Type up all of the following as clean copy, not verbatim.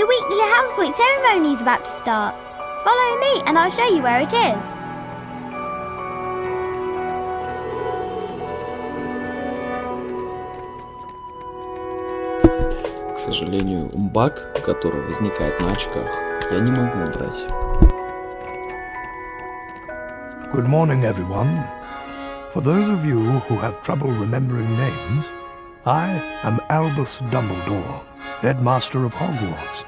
The weekly hand point ceremony is about to start. Follow me and I'll show you where it is. К сожалению, баг, который возникает на очках, я не могу убрать. Good morning, everyone. For those of you who have trouble remembering names, I am Albus Dumbledore, Headmaster of Hogwarts.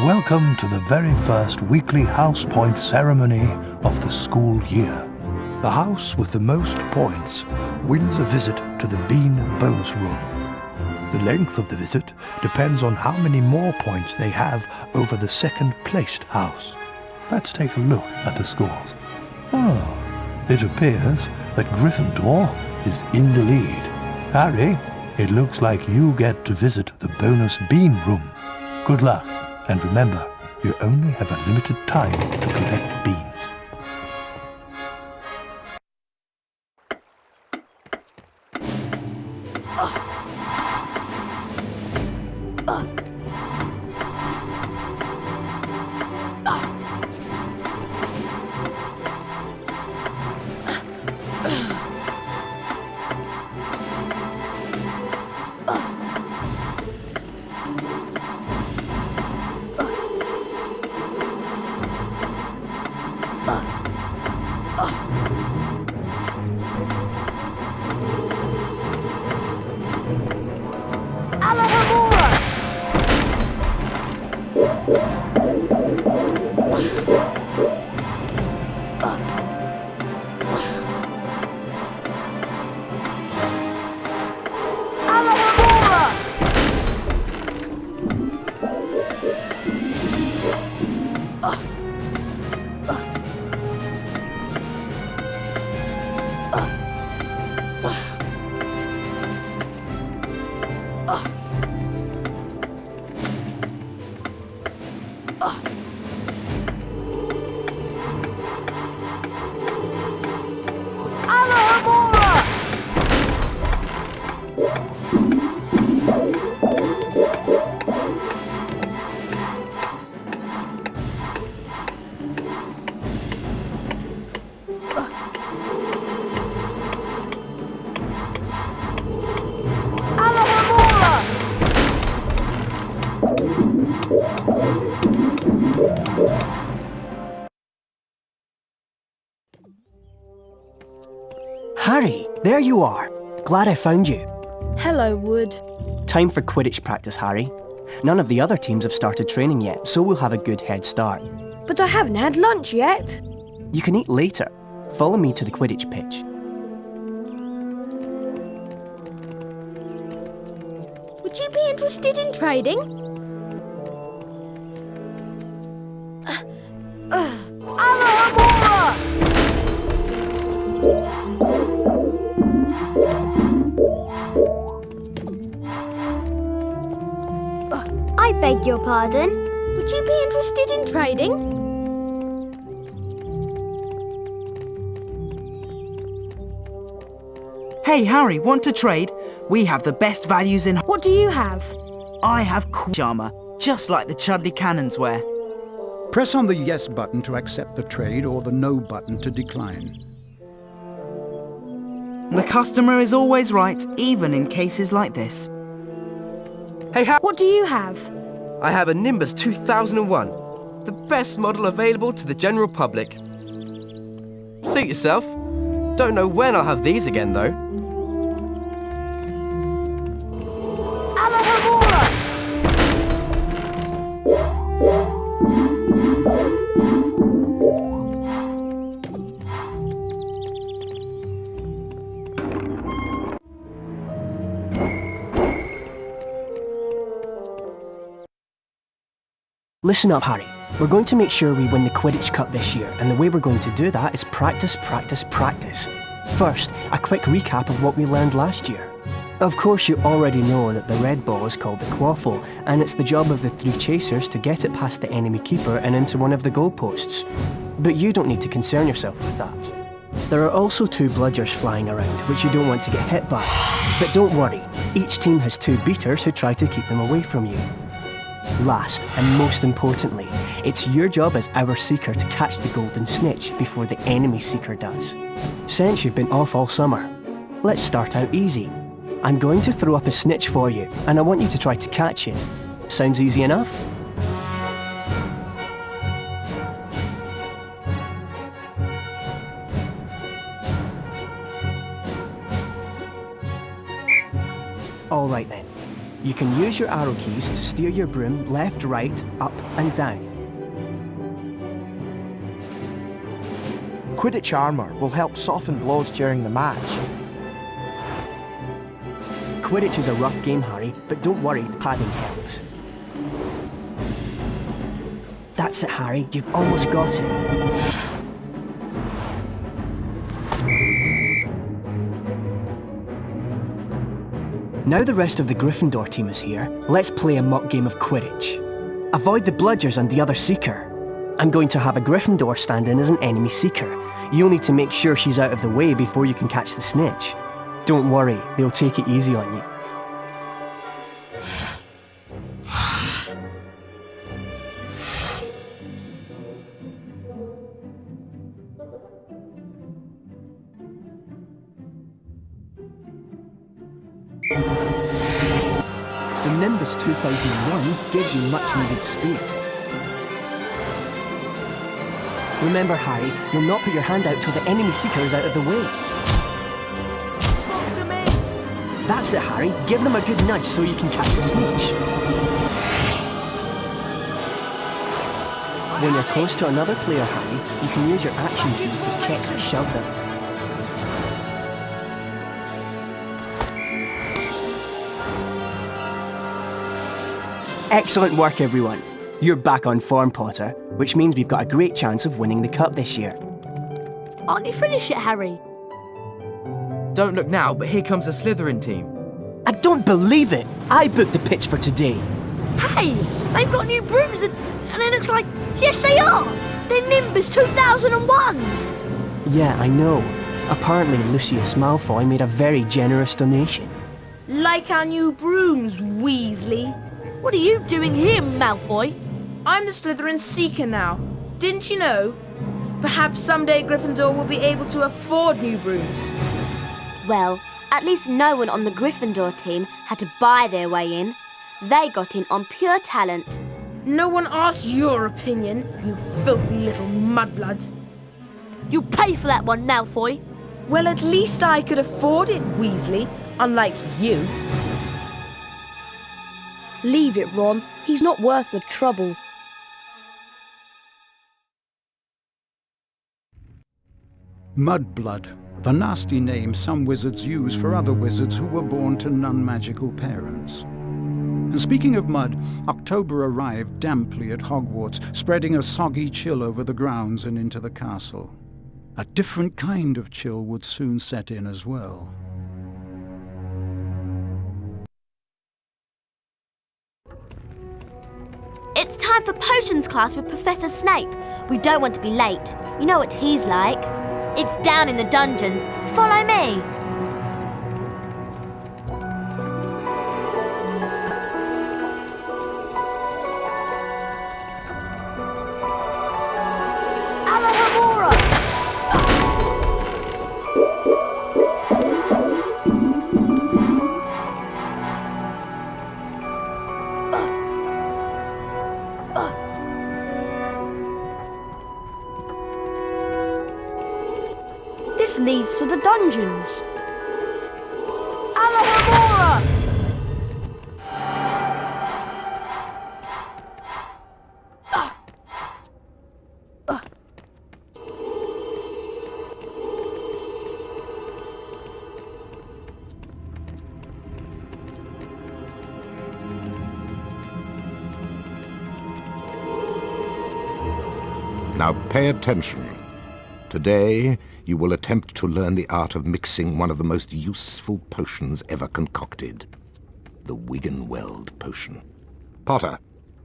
Welcome to the very first weekly house point ceremony of the school year. The house with the most points wins a visit to the Bean bonus room. The length of the visit depends on how many more points they have over the second-placed house. Let's take a look at the scores. Oh, it appears that Gryffindor is in the lead. Harry, it looks like you get to visit the bonus bean room. Good luck, and remember, you only have a limited time to collect beans. Harry, there you are. Glad I found you. Hello, Wood. Time for Quidditch practice, Harry. None of the other teams have started training yet, so we'll have a good head start. But I haven't had lunch yet. You can eat later. Follow me to the Quidditch pitch. Would you be interested in trading? I beg your pardon? Would you be interested in trading? Hey Harry, want to trade? We have the best values in... What do you have? I have Quidditch armor, just like the Chudley Cannons wear. Press on the yes button to accept the trade or the no button to decline. The customer is always right, even in cases like this. Hey Harry, What do you have? I have a Nimbus 2001, the best model available to the general public. Suit yourself. Don't know when I'll have these again though. Listen up, Harry. We're going to make sure we win the Quidditch Cup this year, and the way we're going to do that is practice, practice, practice. First, a quick recap of what we learned last year. Of course, you already know that the red ball is called the quaffle, and it's the job of the 3 chasers to get it past the enemy keeper and into one of the goalposts. But you don't need to concern yourself with that. There are also 2 bludgers flying around, which you don't want to get hit by. But don't worry, each team has 2 beaters who try to keep them away from you. Last, and most importantly, it's your job as our Seeker to catch the golden snitch before the enemy Seeker does. Since you've been off all summer, let's start out easy. I'm going to throw up a snitch for you, and I want you to try to catch it. Sounds easy enough? All right then. You can use your arrow keys to steer your broom left, right, up and down. Quidditch armour will help soften blows during the match. Quidditch is a rough game, Harry, but don't worry, the padding helps. That's it, Harry. You've almost got it. Now the rest of the Gryffindor team is here, let's play a mock game of Quidditch. Avoid the bludgers and the other Seeker. I'm going to have a Gryffindor stand in as an enemy Seeker. You'll need to make sure she's out of the way before you can catch the snitch. Don't worry, they'll take it easy on you. The Nimbus 2001 gives you much needed speed. Remember, Harry, you'll not put your hand out till the enemy Seeker is out of the way. Box him in! That's it, Harry. Give them a good nudge so you can catch the snitch. When you're close to another player, Harry, you can use your action key to kick or shove them. Excellent work, everyone. You're back on form, Potter, which means we've got a great chance of winning the cup this year. Aren't you finished yet, Harry? Don't look now, but here comes the Slytherin team. I don't believe it! I booked the pitch for today. Hey, they've got new brooms and it looks like... Yes, they are! They're Nimbus 2001s! Yeah, I know. Apparently Lucius Malfoy made a very generous donation. Like our new brooms, Weasley. What are you doing here, Malfoy? I'm the Slytherin Seeker now. Didn't you know? Perhaps someday Gryffindor will be able to afford new brooms. Well, at least no one on the Gryffindor team had to buy their way in. They got in on pure talent. No one asked your opinion, you filthy little mudbloods. You pay for that one, Malfoy. Well, at least I could afford it, Weasley, unlike you. Leave it, Ron. He's not worth the trouble. Mudblood, the nasty name some wizards use for other wizards who were born to non-magical parents. And speaking of mud, October arrived damply at Hogwarts, spreading a soggy chill over the grounds and into the castle. A different kind of chill would soon set in as well. It's time for potions class with Professor Snape. We don't want to be late. You know what he's like. It's down in the dungeons. Follow me. This leads to the dungeons. Alohomora! Now pay attention. Today, you will attempt to learn the art of mixing one of the most useful potions ever concocted. The Wiggenweld potion. Potter,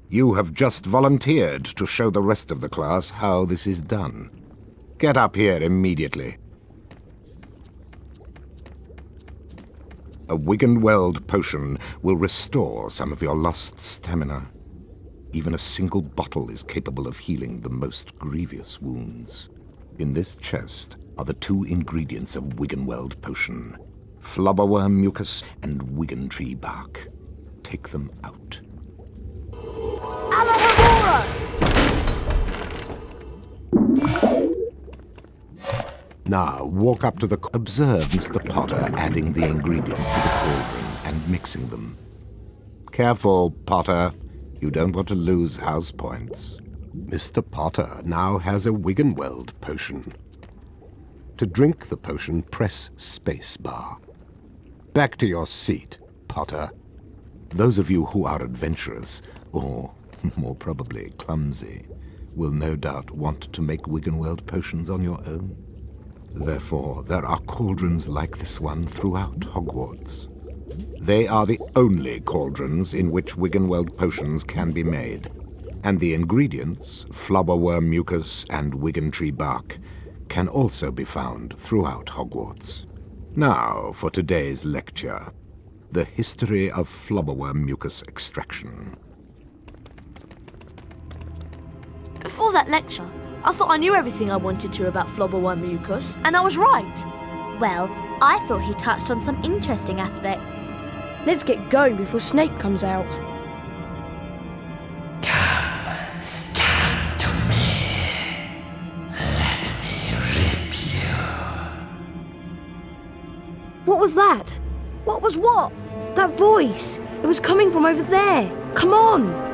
you have just volunteered to show the rest of the class how this is done. Get up here immediately. A Wiggenweld potion will restore some of your lost stamina. Even a single bottle is capable of healing the most grievous wounds. In this chest are the 2 ingredients of Wiggenweld potion: flubberworm mucus and Wigan tree bark. Take them out. Now, walk up to the... Observe Mr. Potter adding the ingredients to the cauldron and mixing them. Careful, Potter. You don't want to lose house points. Mr. Potter now has a Wiggenweld potion. To drink the potion, press spacebar. Back to your seat, Potter. Those of you who are adventurous, or more probably clumsy, will no doubt want to make Wiggenweld potions on your own. Therefore, there are cauldrons like this one throughout Hogwarts. They are the only cauldrons in which Wiggenweld potions can be made, and the ingredients, flubberworm mucus and Wigan tree bark, can also be found throughout Hogwarts. Now for today's lecture, the history of flubberworm mucus extraction. Before that lecture, I thought I knew everything I wanted to about flubberworm mucus, and I was right. Well, I thought he touched on some interesting aspects. Let's get going before Snape comes out. What was that? What was what? That voice. It was coming from over there. Come on.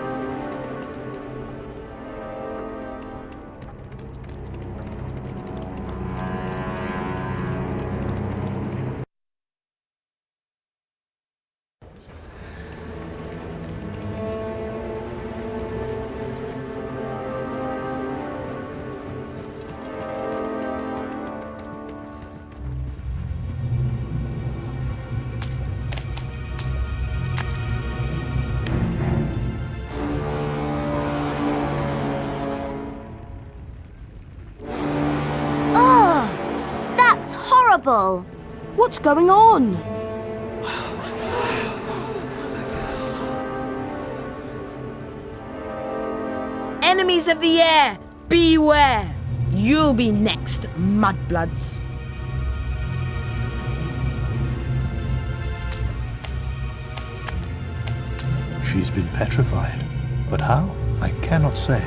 What's going on? Enemies of the air, beware! You'll be next, mudbloods. She's been petrified, but how? I cannot say.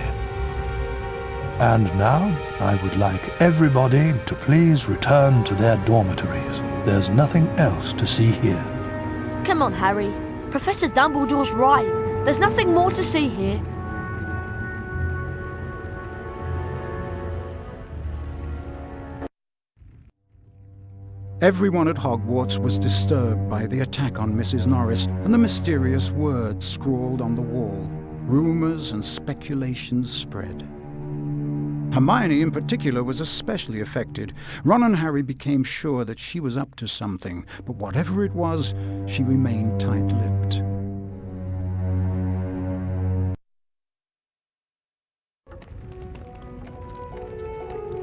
And now, I would like everybody to please return to their dormitories. There's nothing else to see here. Come on, Harry. Professor Dumbledore's right. There's nothing more to see here. Everyone at Hogwarts was disturbed by the attack on Mrs. Norris and the mysterious words scrawled on the wall. Rumours and speculations spread. Hermione in particular was especially affected. Ron and Harry became sure that she was up to something, but whatever it was, she remained tight-lipped.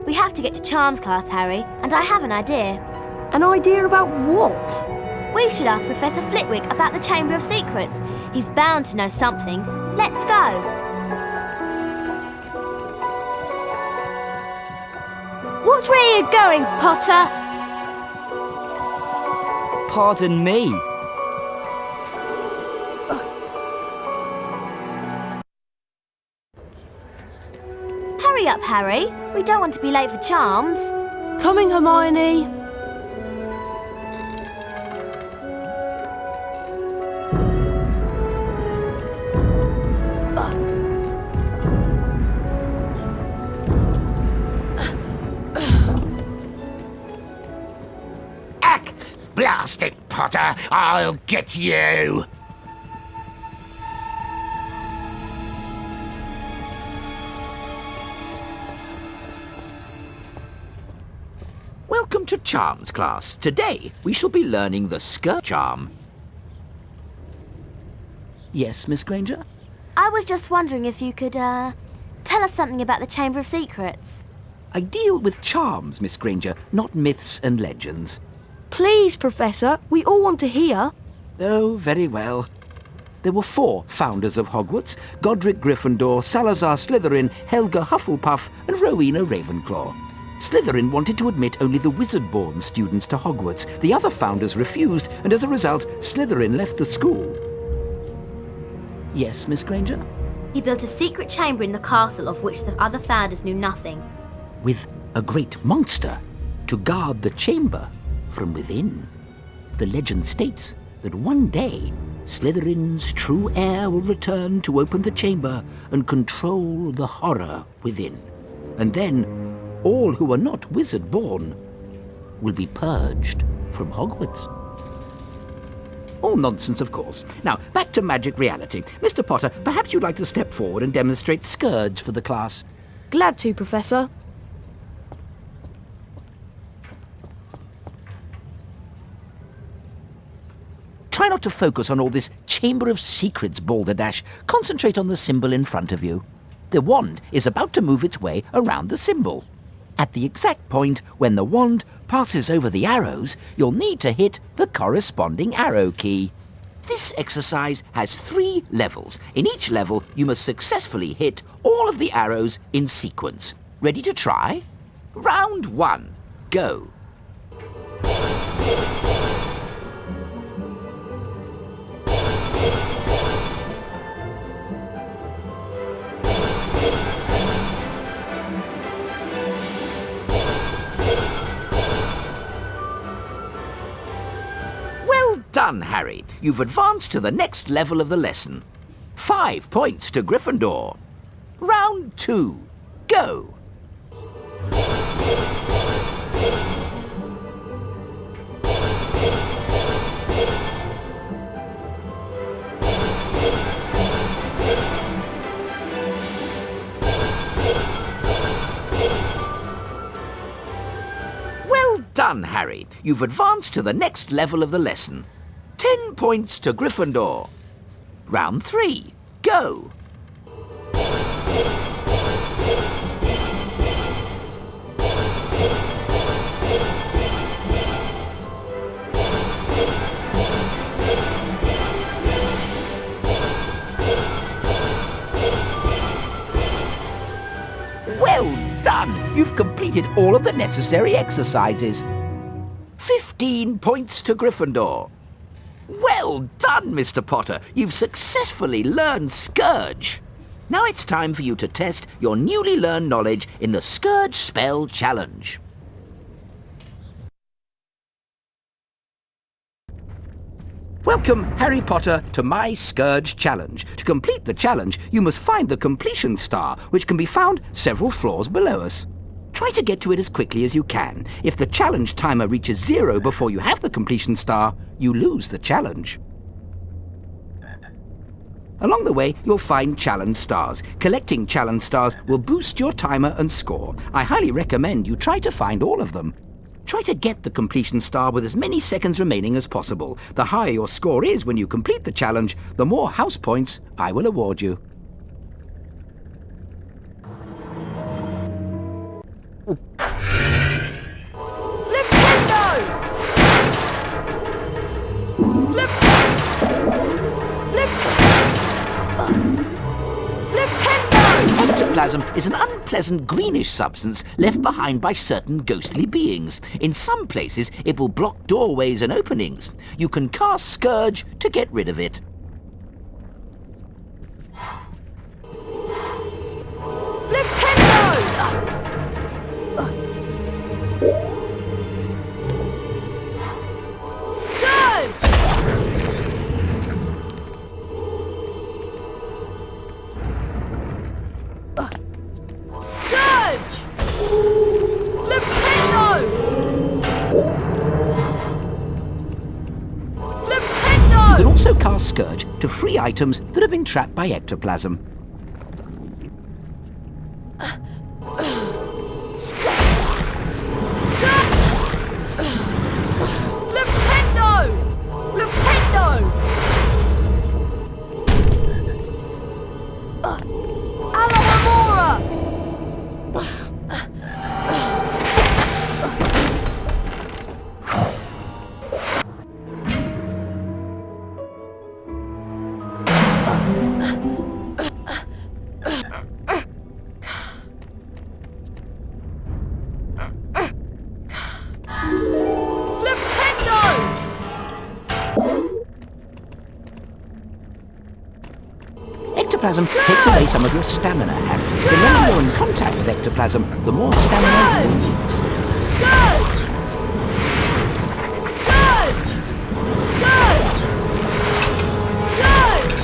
We have to get to Charms class, Harry, and I have an idea. An idea about what? We should ask Professor Flitwick about the Chamber of Secrets. He's bound to know something. Let's go. Watch where you're going, Potter! Pardon me. Hurry up, Harry. We don't want to be late for Charms. Coming, Hermione. Blast it, Potter! I'll get you! Welcome to Charms class. Today, we shall be learning the skirt charm. Yes, Miss Granger? I was just wondering if you could, tell us something about the Chamber of Secrets. I deal with charms, Miss Granger, not myths and legends. Please, Professor, we all want to hear. Oh, very well. there were 4 founders of Hogwarts: Godric Gryffindor, Salazar Slytherin, Helga Hufflepuff, and Rowena Ravenclaw. Slytherin wanted to admit only the wizard-born students to Hogwarts. The other founders refused, and as a result, Slytherin left the school. Yes, Miss Granger? He built a secret chamber in the castle of which the other founders knew nothing. With a great monster to guard the chamber from within. The legend states that one day, Slytherin's true heir will return to open the chamber and control the horror within. And then, all who are not wizard-born will be purged from Hogwarts. All nonsense, of course. Now, back to magic reality. Mr. Potter, perhaps you'd like to step forward and demonstrate Scourge for the class. Glad to, Professor. Try not to focus on all this Chamber of Secrets balderdash. Concentrate on the symbol in front of you. The wand is about to move its way around the symbol. At the exact point when the wand passes over the arrows, you'll need to hit the corresponding arrow key. This exercise has 3 levels. In each level, you must successfully hit all of the arrows in sequence. Ready to try? Round 1. Go. Done, Harry. You've advanced to the next level of the lesson. 5 points to Gryffindor. Round 2. Go. Well done, Harry. You've advanced to the next level of the lesson. 10 points to Gryffindor. Round 3. Go. Well done! You've completed all of the necessary exercises. 15 points to Gryffindor. Well done, Mr. Potter. You've successfully learned Scourge. Now it's time for you to test your newly learned knowledge in the Scourge Spell Challenge. Welcome, Harry Potter, to my Scourge Challenge. To complete the challenge, you must find the completion star, which can be found several floors below us. Try to get to it as quickly as you can. If the challenge timer reaches 0 before you have the completion star, you lose the challenge. Along the way, you'll find challenge stars. Collecting challenge stars will boost your timer and score. I highly recommend you try to find all of them. Try to get the completion star with as many seconds remaining as possible. The higher your score is when you complete the challenge, the more house points I will award you. Ectoplasm is an unpleasant greenish substance left behind by certain ghostly beings. In some places, it will block doorways and openings. You can cast Scourge to get rid of it. You can also cast Scourge to free items that have been trapped by ectoplasm. ectoplasm takes away some of your stamina, Harry. The longer you're in contact with ectoplasm, the more stamina you lose. Scourge! Scourge! Scourge! Scourge!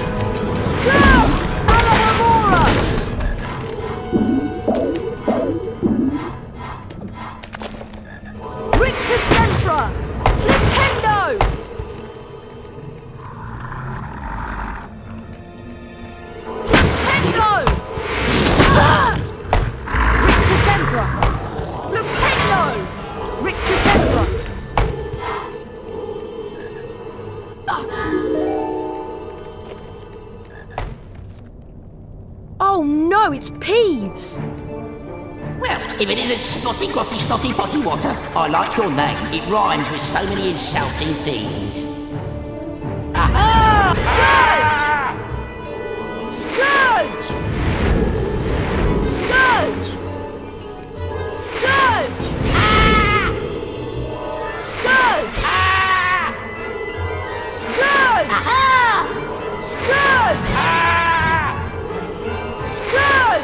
Scourge! Alamora! Rictus Sempra! Flipendo! Flipendo! Rictus Sempra! Flipendo! Rictus Sempra! Oh no, it's Peeves! Well, if it isn't Spotty Grotty Snotty Potty Water, I like your name. It rhymes with so many insulting things. Aha! Scourge! Scourge! Scourge! Scourge! Scourge! Scourge! Scourge! Scourge!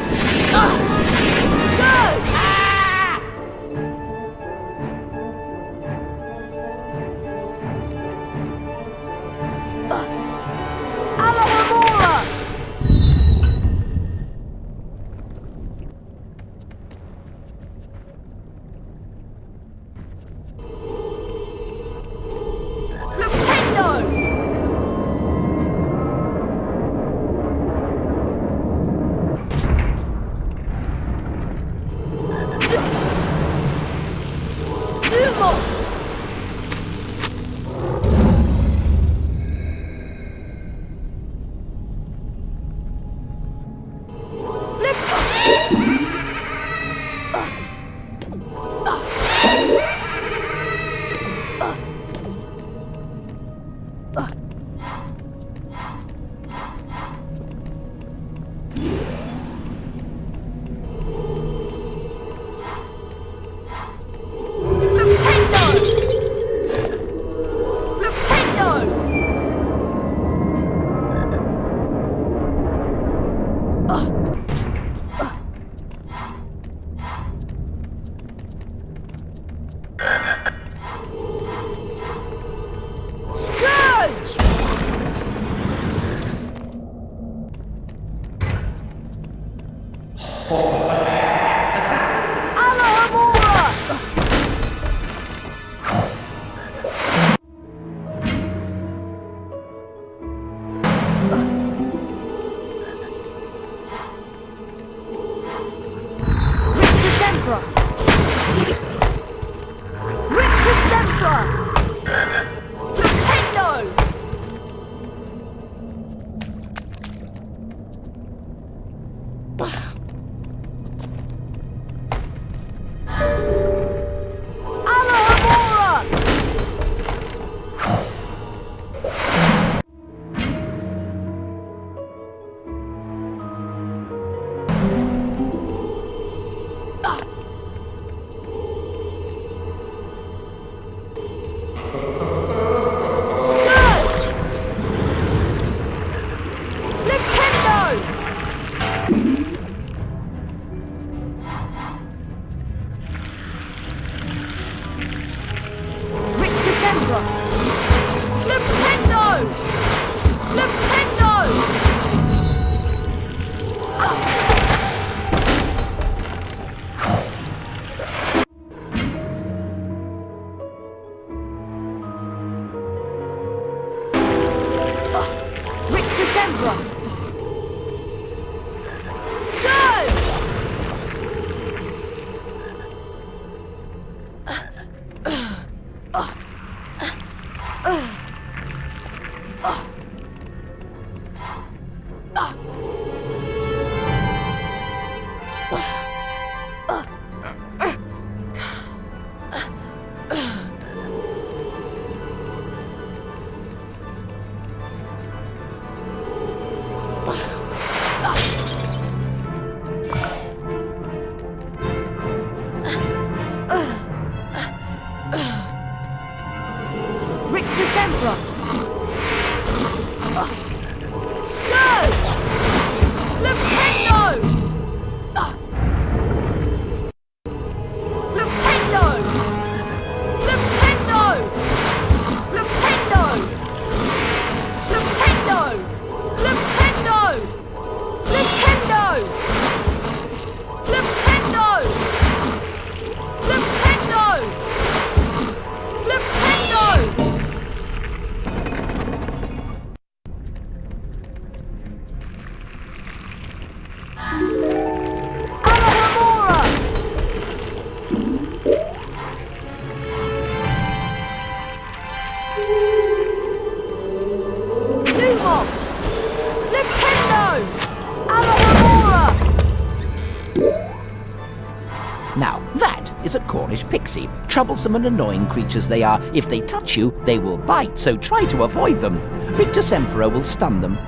Alamora! Flipendo! Lumos! Scourge! tricksy. Troublesome and annoying creatures they are. If they touch you, they will bite, so try to avoid them. Rictus Emperor will stun them.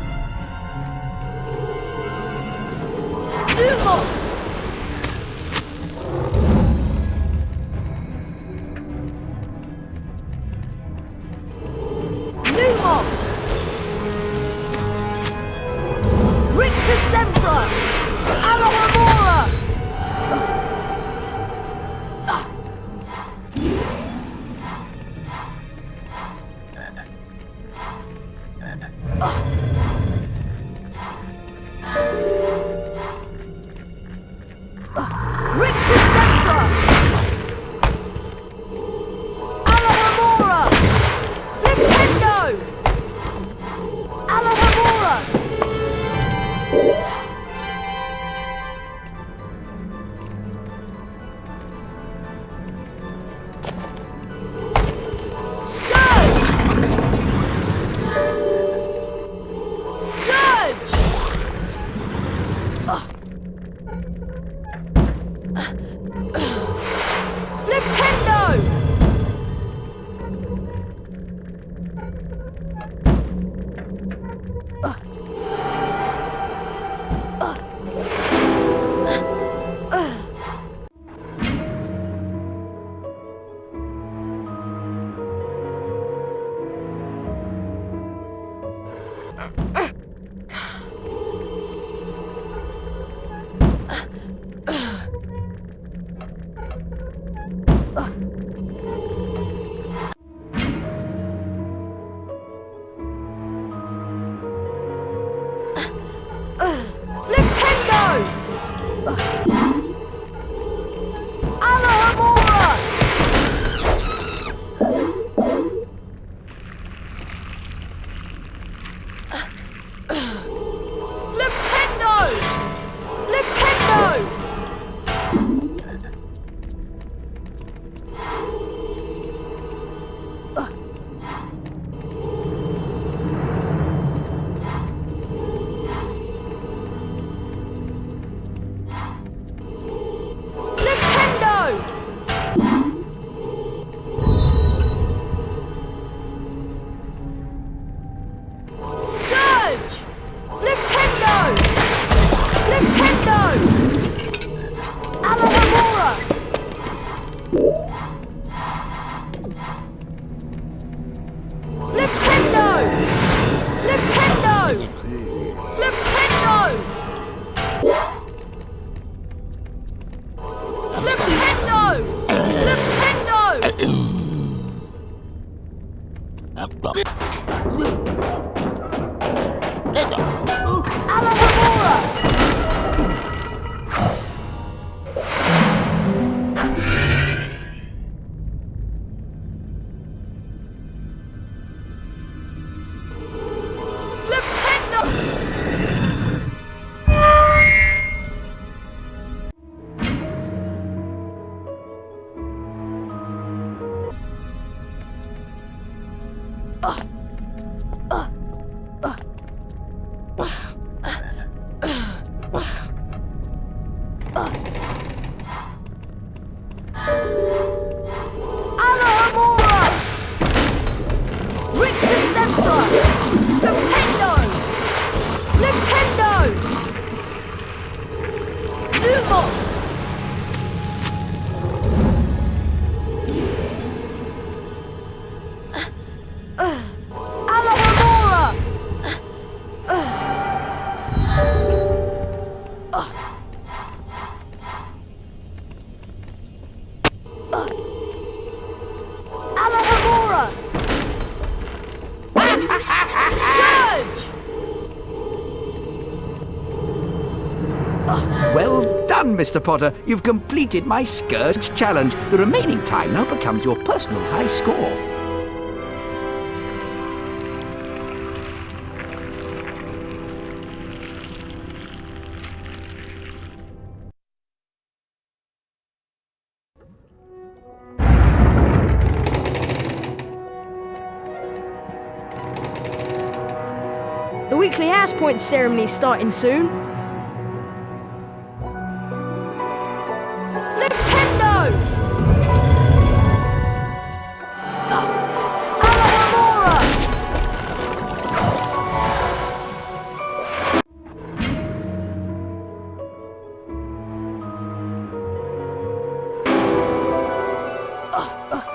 Well done, Mr. Potter. You've completed my Scourge challenge. The remaining time now becomes your personal high score. The weekly house point ceremony is starting soon. Flipendo! Oh,